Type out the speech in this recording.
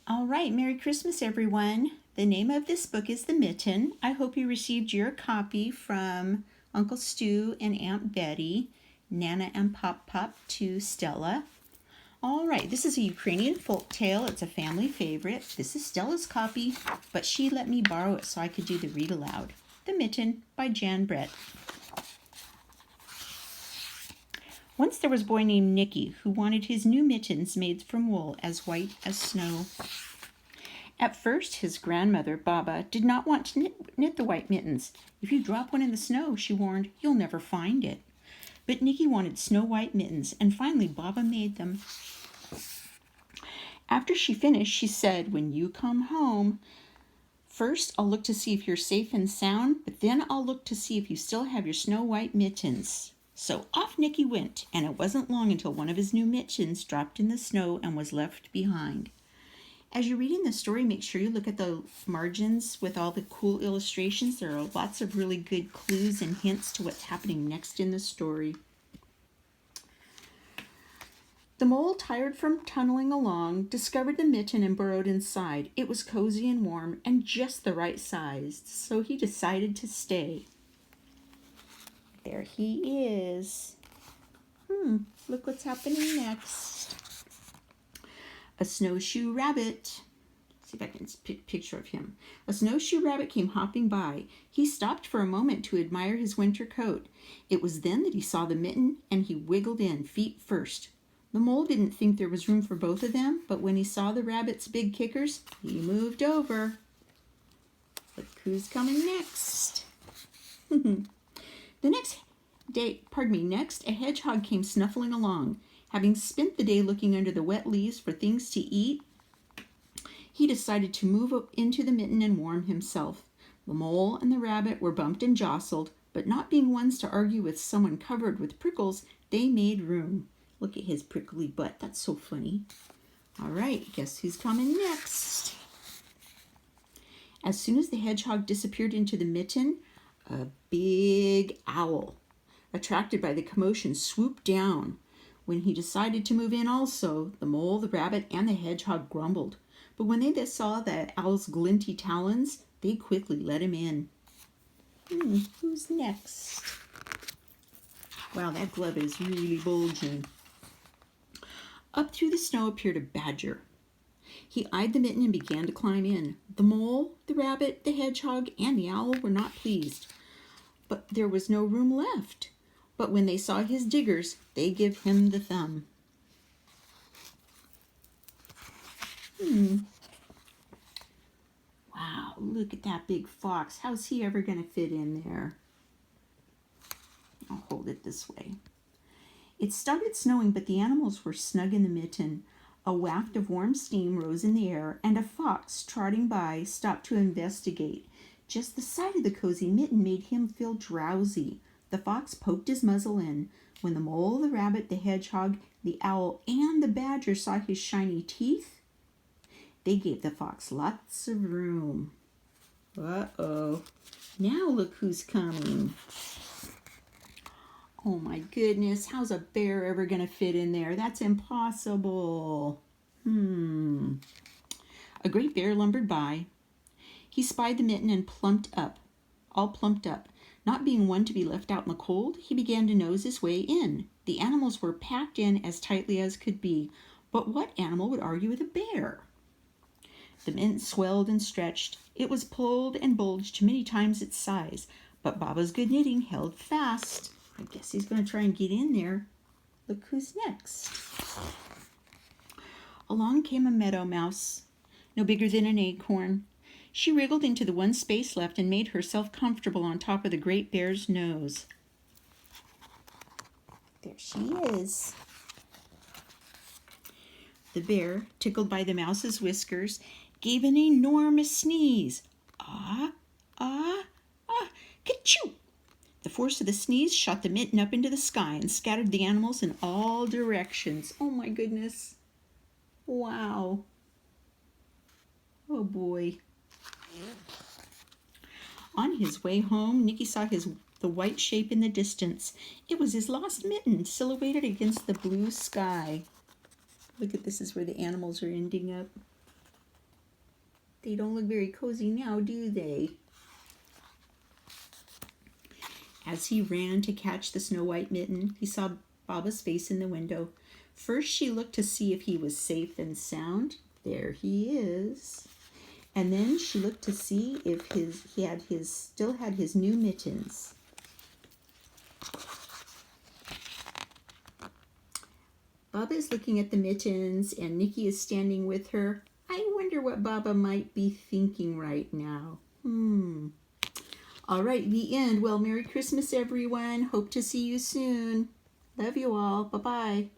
All right, Merry Christmas, everyone. The name of this book is The Mitten. I hope you received your copy from Uncle Stu and Aunt Betty, Nana and Pop Pop to Stella. All right, this is a Ukrainian folk tale. It's a family favorite. This is Stella's copy, but she let me borrow it so I could do the read aloud. The Mitten by Jan Brett. Once there was a boy named Nicky who wanted his new mittens made from wool as white as snow. At first, his grandmother, Baba, did not want to knit the white mittens. If you drop one in the snow, she warned, you'll never find it. But Nicky wanted snow-white mittens, and finally Baba made them. After she finished, she said, when you come home, first I'll look to see if you're safe and sound, but then I'll look to see if you still have your snow-white mittens. So off Nicky went, and it wasn't long until one of his new mittens dropped in the snow and was left behind. As you're reading the story, make sure you look at the margins with all the cool illustrations. There are lots of really good clues and hints to what's happening next in the story. The mole, tired from tunneling along, discovered the mitten and burrowed inside. It was cozy and warm and just the right size, so he decided to stay. There he is. Look what's happening next. A snowshoe rabbit. Let's see if I can pick a picture of him. A snowshoe rabbit came hopping by. He stopped for a moment to admire his winter coat. It was then that he saw the mitten and he wiggled in, feet first. The mole didn't think there was room for both of them, but when he saw the rabbit's big kickers, he moved over. Look who's coming next. Next, a hedgehog came snuffling along. Having spent the day looking under the wet leaves for things to eat, he decided to move up into the mitten and warm himself. The mole and the rabbit were bumped and jostled, but not being ones to argue with someone covered with prickles, they made room. Look at his prickly butt. That's so funny. All right, guess who's coming next? As soon as the hedgehog disappeared into the mitten, a big owl, attracted by the commotion, swooped down. When he decided to move in also, the mole, the rabbit, and the hedgehog grumbled. But when they saw the owl's glinty talons, they quickly let him in. Who's next? Wow, that glove is really bulging. Up through the snow appeared a badger. He eyed the mitten and began to climb in. The mole, the rabbit, the hedgehog, and the owl were not pleased. But there was no room left. But when they saw his diggers, they gave him the thumb. Wow, look at that big fox. How's he ever going to fit in there? I'll hold it this way. It started snowing, but the animals were snug in the mitten. A waft of warm steam rose in the air, and a fox, trotting by, stopped to investigate. Just the sight of the cozy mitten made him feel drowsy. The fox poked his muzzle in. When the mole, the rabbit, the hedgehog, the owl, and the badger saw his shiny teeth, they gave the fox lots of room. Uh-oh. Now look who's coming. Oh my goodness, how's a bear ever going to fit in there? That's impossible. A great bear lumbered by. He spied the mitten and all plumped up. Not being one to be left out in the cold, he began to nose his way in. The animals were packed in as tightly as could be, but what animal would argue with a bear? The mitten swelled and stretched. It was pulled and bulged many times its size, but Baba's good knitting held fast. I guess he's going to try and get in there. Look who's next. Along came a meadow mouse, no bigger than an acorn. She wriggled into the one space left and made herself comfortable on top of the great bear's nose. There she is. The bear, tickled by the mouse's whiskers, gave an enormous sneeze. Ah, ah, ah, ka-choo! The force of the sneeze shot the mitten up into the sky and scattered the animals in all directions. Oh my goodness. Wow. Oh boy. On his way home, Nicky saw the white shape in the distance. It was his lost mitten, silhouetted against the blue sky. Look at this, is where the animals are ending up. They don't look very cozy now, do they? As he ran to catch the Snow White mitten, he saw Baba's face in the window. First she looked to see if he was safe and sound. There he is. And then she looked to see if he still had his new mittens. Baba is looking at the mittens and Nikki is standing with her. I wonder what Baba might be thinking right now. All right, the end. Well, Merry Christmas, everyone. Hope to see you soon. Love you all. Bye-bye.